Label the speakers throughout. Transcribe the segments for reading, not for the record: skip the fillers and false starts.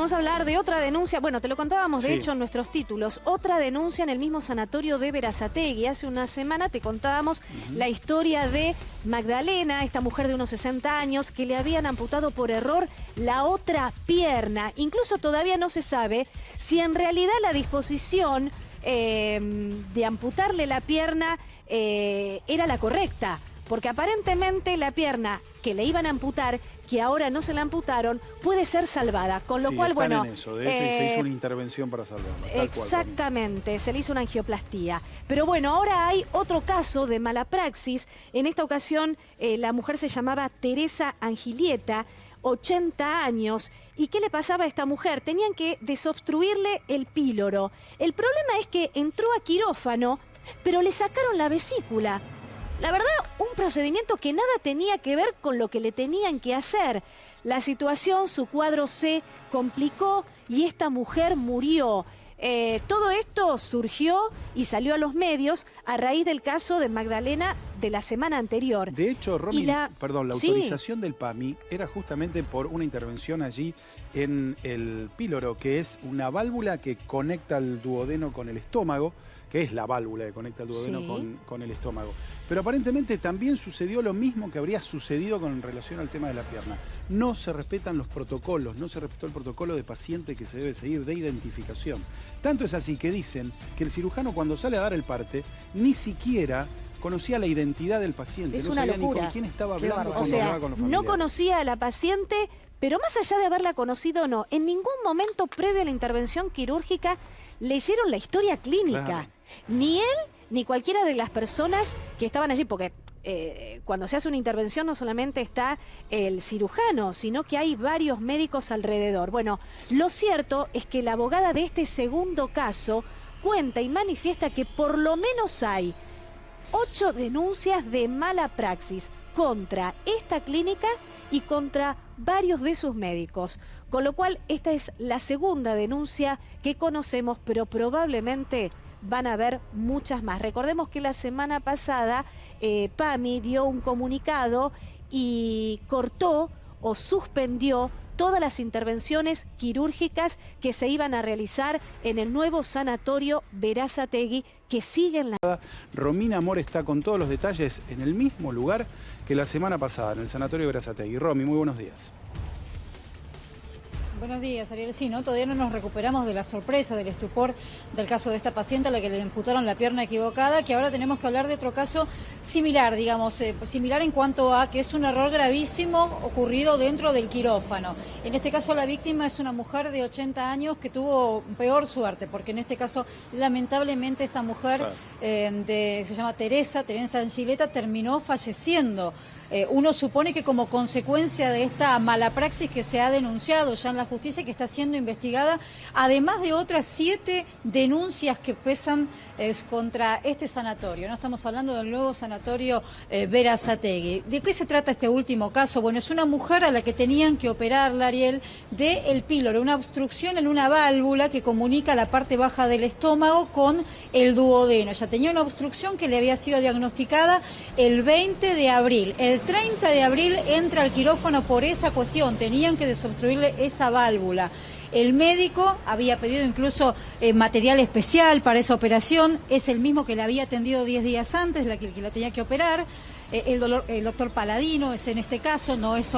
Speaker 1: Vamos a hablar de otra denuncia, bueno, te lo contábamos de
Speaker 2: Sí.
Speaker 1: hecho en nuestros títulos, otra denuncia en el mismo sanatorio de Berazategui. Hace una semana te contábamos la historia de Magdalena, esta mujer de unos 60 años, que le habían amputado por error la otra pierna. Incluso todavía no se sabe si en realidad la disposición de amputarle la pierna era la correcta. Porque aparentemente la pierna que le iban a amputar, que ahora no se la amputaron, puede ser salvada. Con lo
Speaker 2: Sí,
Speaker 1: cual,
Speaker 2: están
Speaker 1: bueno...
Speaker 2: en eso. De hecho, se hizo una intervención para salvarla.
Speaker 1: Exactamente, se le hizo una angioplastía. Pero bueno, ahora hay otro caso de mala praxis. En esta ocasión, la mujer se llamaba Teresa Angilieta, 80 años. ¿Y qué le pasaba a esta mujer? Tenían que desobstruirle el píloro. El problema es que entró a quirófano, pero le sacaron la vesícula. La verdad, un procedimiento que nada tenía que ver con lo que le tenían que hacer. La situación, su cuadro se complicó y esta mujer murió. Todo esto surgió y salió a los medios a raíz del caso de Magdalena de la semana anterior.
Speaker 2: De hecho, Romy, la
Speaker 1: Sí.
Speaker 2: autorización del PAMI era justamente por una intervención allí en el píloro, que es una válvula que conecta el duodeno con el estómago, que es la válvula que conecta el duodeno con el estómago. Pero aparentemente también sucedió lo mismo que habría sucedido con relación al tema de la pierna. No se respetan los protocolos, no se respetó el protocolo de paciente que se debe seguir de identificación. Tanto es así que dicen que el cirujano cuando sale a dar el parte ni siquiera conocía la identidad del paciente.
Speaker 1: Es
Speaker 2: no
Speaker 1: una
Speaker 2: sabía
Speaker 1: locura.
Speaker 2: ni con quién estaba hablando
Speaker 1: O
Speaker 2: cuando
Speaker 1: sea,
Speaker 2: hablaba con los
Speaker 1: no
Speaker 2: familiares.
Speaker 1: conocía a la paciente, pero más allá de haberla conocido o no, en ningún momento previo a la intervención quirúrgica leyeron la historia clínica.
Speaker 2: Claro.
Speaker 1: Ni él, ni cualquiera de las personas que estaban allí, porque cuando se hace una intervención no solamente está el cirujano, sino que hay varios médicos alrededor. Bueno, lo cierto es que la abogada de este segundo caso cuenta y manifiesta que por lo menos hay 8 denuncias de mala praxis contra esta clínica y contra varios de sus médicos. Con lo cual, esta es la segunda denuncia que conocemos, pero probablemente van a haber muchas más. Recordemos que la semana pasada PAMI dio un comunicado y cortó o suspendió todas las intervenciones quirúrgicas que se iban a realizar en el nuevo sanatorio Berazategui, que sigue en la...
Speaker 2: Romina Amor está con todos los detalles en el mismo lugar que la semana pasada, en el sanatorio Berazategui. Romy, muy buenos días.
Speaker 3: Buenos días, Ariel. Sí, ¿no? Todavía no nos recuperamos de la sorpresa, del estupor del caso de esta paciente a la que le amputaron la pierna equivocada, que ahora tenemos que hablar de otro caso similar, digamos, similar en cuanto a que es un error gravísimo ocurrido dentro del quirófano. En este caso la víctima es una mujer de 80 años que tuvo peor suerte, porque en este caso lamentablemente esta mujer se llama Teresa Angileta, terminó falleciendo. Uno supone que como consecuencia de esta mala praxis que se ha denunciado ya en la justicia, que está siendo investigada, además de otras 7 denuncias que pesan contra este sanatorio. No estamos hablando del nuevo sanatorio Berazategui. ¿De qué se trata este último caso? Bueno, es una mujer a la que tenían que operarla, Ariel, del píloro, una obstrucción en una válvula que comunica la parte baja del estómago con el duodeno. Ella tenía una obstrucción que le había sido diagnosticada el 20 de abril. El 30 de abril entra al quirófano por esa cuestión, tenían que desobstruirle esa válvula. El médico había pedido incluso material especial para esa operación, es el mismo que la había atendido 10 días antes, que la tenía que operar. El doctor Paladino es en este caso, no es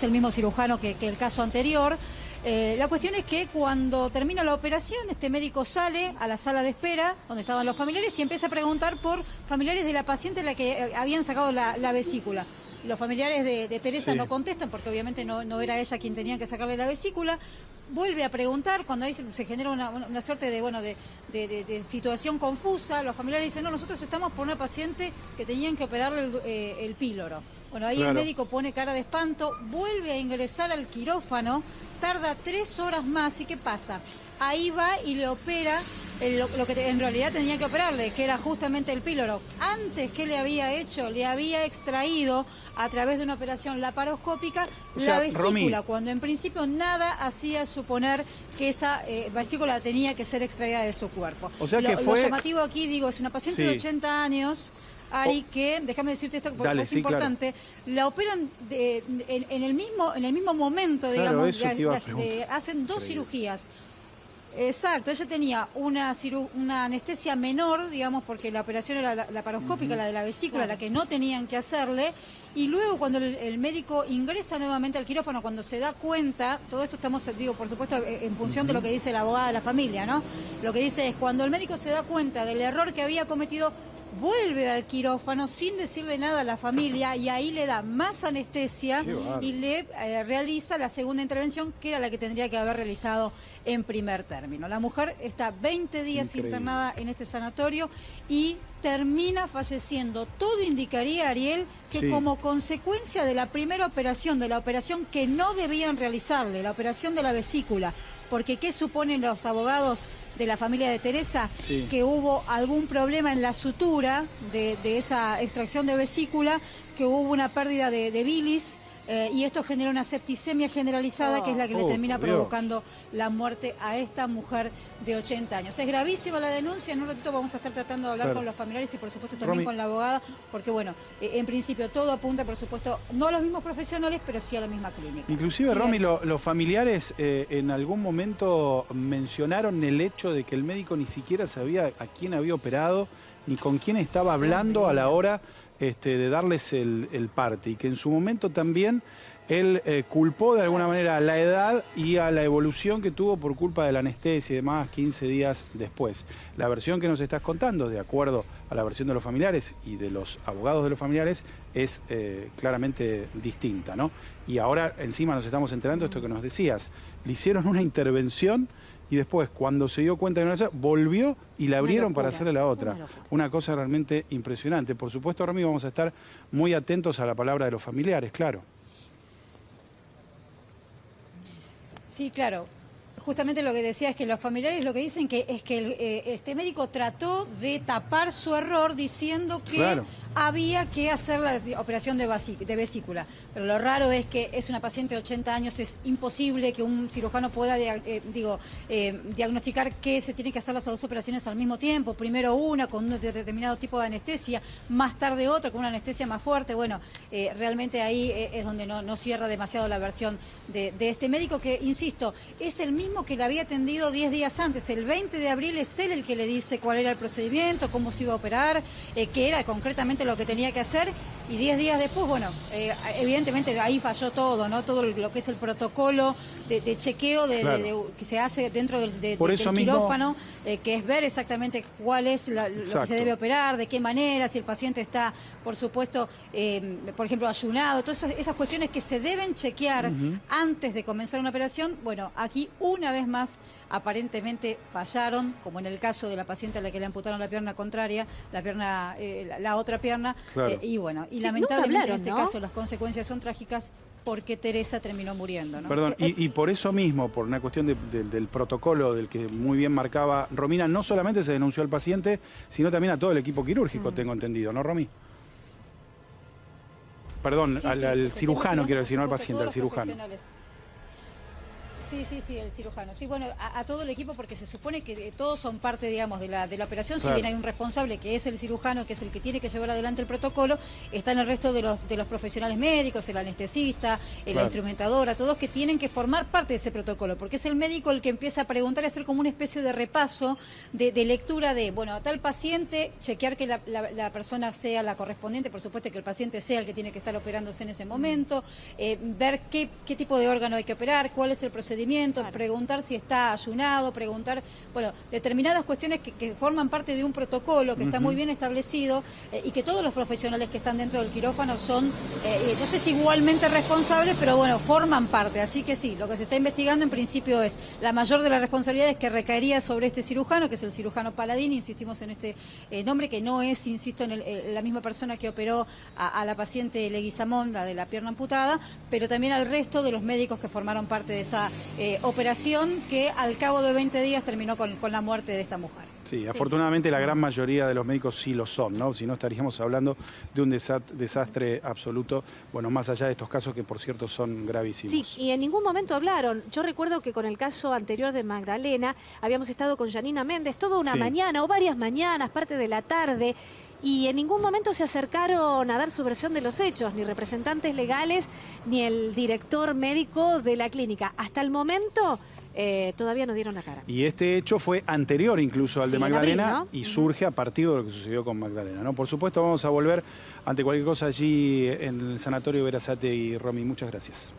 Speaker 3: el mismo cirujano que el caso anterior. La cuestión es que cuando termina la operación, este médico sale a la sala de espera, donde estaban los familiares, y empieza a preguntar por familiares de la paciente a la que habían sacado la vesícula. Los familiares de Teresa no contestan, porque obviamente no era ella quien tenía que sacarle la vesícula. Vuelve a preguntar, cuando ahí se genera una suerte de situación confusa. Los familiares dicen, no, nosotros estamos por una paciente que tenían que operarle el píloro. Bueno, ahí el médico pone cara de espanto, vuelve a ingresar al quirófano, tarda 3 horas más. ¿Y qué pasa? Ahí va y le opera lo que en realidad tenía que operarle, que era justamente el píloro. Antes, ¿qué le había hecho? Le había extraído a través de una operación laparoscópica la vesícula, Romy, cuando en principio nada hacía suponer que esa vesícula tenía que ser extraída de su cuerpo.
Speaker 2: O sea que
Speaker 3: lo llamativo aquí, digo, es una paciente de 80 años Ari, que, déjame decirte esto porque
Speaker 2: Dale,
Speaker 3: es
Speaker 2: sí,
Speaker 3: importante, la operan en el mismo momento,
Speaker 2: Claro,
Speaker 3: digamos,
Speaker 2: eso te iba a preguntar.
Speaker 3: hacen dos
Speaker 2: Increíble.
Speaker 3: cirugías. Exacto, ella tenía una anestesia menor, digamos, porque la operación era la laparoscópica, la de la vesícula, la que no tenían que hacerle, y luego cuando el médico ingresa nuevamente al quirófano, cuando se da cuenta, todo esto estamos, digo, por supuesto, en función de lo que dice la abogada de la familia, ¿no? Lo que dice es, cuando el médico se da cuenta del error que había cometido, vuelve al quirófano sin decirle nada a la familia y ahí le da más anestesia y le realiza la segunda intervención, que era la que tendría que haber realizado en primer término. La mujer está 20 días internada en este sanatorio y termina falleciendo. Todo indicaría, Ariel, que como consecuencia de la primera operación, de la operación que no debían realizarle, la operación de la vesícula, porque ¿qué suponen los abogados de la familia de Teresa? Que hubo algún problema en la sutura de esa extracción de vesícula, que hubo una pérdida de bilis, y esto genera una septicemia generalizada, que es la que le termina provocando la muerte a esta mujer de 80 años. Es gravísima la denuncia, en un ratito vamos a estar tratando de hablar con los familiares y por supuesto también con la abogada, porque bueno, en principio todo apunta, por supuesto, no a los mismos profesionales, pero sí a la misma clínica.
Speaker 2: Inclusive, Romy, los familiares en algún momento mencionaron el hecho de que el médico ni siquiera sabía a quién había operado, ni con quién estaba hablando a la hora de darles el parte, y que en su momento también él culpó de alguna manera a la edad y a la evolución que tuvo por culpa de la anestesia y demás 15 días después. La versión que nos estás contando, de acuerdo a la versión de los familiares y de los abogados de los familiares, es claramente distinta, ¿no? Y ahora encima nos estamos enterando de esto que nos decías. Le hicieron una intervención y después, cuando se dio cuenta de una cosa, volvió y la abrieron para hacerle la otra. Una cosa realmente impresionante. Por supuesto, Romy, vamos a estar muy atentos a la palabra de los familiares, claro.
Speaker 3: Sí, claro. Justamente lo que decía es que los familiares lo que dicen es que este médico trató de tapar su error diciendo que había que hacer la operación de vesícula. Pero lo raro es que es una paciente de 80 años, es imposible que un cirujano pueda diagnosticar que se tienen que hacer las dos operaciones al mismo tiempo. Primero una con un determinado tipo de anestesia, más tarde otra con una anestesia más fuerte. Bueno, realmente ahí es donde no cierra demasiado la versión de este médico, que, insisto, es el mismo que le había atendido 10 días antes. El 20 de abril es él el que le dice cuál era el procedimiento, cómo se iba a operar, qué era concretamente lo que tenía que hacer, y 10 días después, bueno, evidentemente ahí falló todo, ¿no? Todo lo que es el protocolo de chequeo que se hace dentro del quirófano, que es ver exactamente cuál es lo que se debe operar, de qué manera, si el paciente está, por supuesto, por ejemplo, ayunado, todas esas cuestiones que se deben chequear antes de comenzar una operación. Bueno, aquí una vez más aparentemente fallaron, como en el caso de la paciente a la que le amputaron la pierna contraria, la otra pierna, y bueno, y lamentablemente en este caso las consecuencias son trágicas, porque Teresa terminó muriendo, ¿no?
Speaker 2: Perdón, y por eso mismo, por una cuestión del protocolo del que muy bien marcaba Romina, no solamente se denunció al paciente, sino también a todo el equipo quirúrgico, tengo entendido, ¿no, Romy? Perdón, al cirujano, quiero decir, no al paciente, al cirujano.
Speaker 3: Sí, el cirujano. Sí, bueno, a todo el equipo, porque se supone que todos son parte, digamos, de la operación. Si bien hay un responsable, que es el cirujano, que es el que tiene que llevar adelante el protocolo, están el resto de los profesionales médicos, el anestesista, la instrumentadora, todos que tienen que formar parte de ese protocolo, porque es el médico el que empieza a preguntar y hacer como una especie de repaso, de lectura de, bueno, a tal paciente, chequear que la persona sea la correspondiente, por supuesto que el paciente sea el que tiene que estar operándose en ese momento, ver qué tipo de órgano hay que operar, cuál es el procedimiento, preguntar si está ayunado, preguntar, bueno, determinadas cuestiones que forman parte de un protocolo que está muy bien establecido, y que todos los profesionales que están dentro del quirófano son, no sé si igualmente responsables, pero bueno, forman parte. Así que sí, lo que se está investigando en principio es la mayor de las responsabilidades que recaería sobre este cirujano, que es el cirujano Paladini, insistimos en este nombre, que no es, insisto, en la misma persona que operó a la paciente Leguizamón, la de la pierna amputada, pero también al resto de los médicos que formaron parte de esa operación, que al cabo de 20 días terminó con la muerte de esta mujer.
Speaker 2: Sí, afortunadamente la gran mayoría de los médicos sí lo son, ¿no? Si no estaríamos hablando de un desastre absoluto, bueno, más allá de estos casos que por cierto son gravísimos.
Speaker 1: Sí, y en ningún momento hablaron. Yo recuerdo que con el caso anterior de Magdalena habíamos estado con Yanina Méndez toda una mañana o varias mañanas, parte de la tarde, y en ningún momento se acercaron a dar su versión de los hechos, ni representantes legales, ni el director médico de la clínica. Hasta el momento todavía no dieron la cara.
Speaker 2: Y este hecho fue anterior incluso al de Magdalena,
Speaker 1: en abril, ¿no?
Speaker 2: y surge a partir de lo que sucedió con Magdalena, ¿no? Por supuesto, vamos a volver ante cualquier cosa allí en el Sanatorio Berazategui. Romy, muchas gracias.